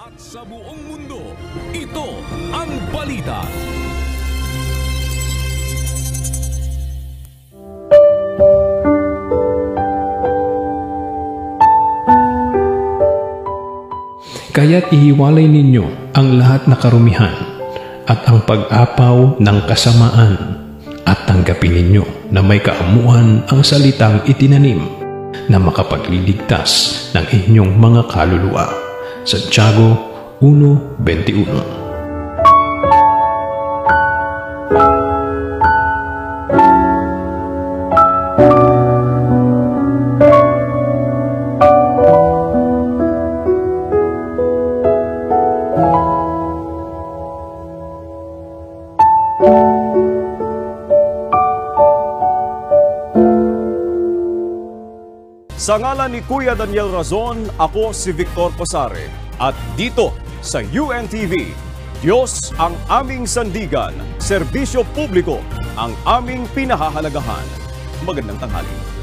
At sa buong mundo, ito ang balita. Kaya't ihiwalay ninyo ang lahat na karumihan at ang pag-apaw ng kasamaan at tanggapin ninyo na may kaamuan ang salitang itinanim na makapagliligtas ng inyong mga kaluluwa. Santiago 1:21. Sa ngalan ni Kuya Daniel Razon, ako si Victor Posare. At dito sa UNTV, Diyos ang aming sandigan, serbisyo publiko ang aming pinahahalagahan. Magandang tanghali.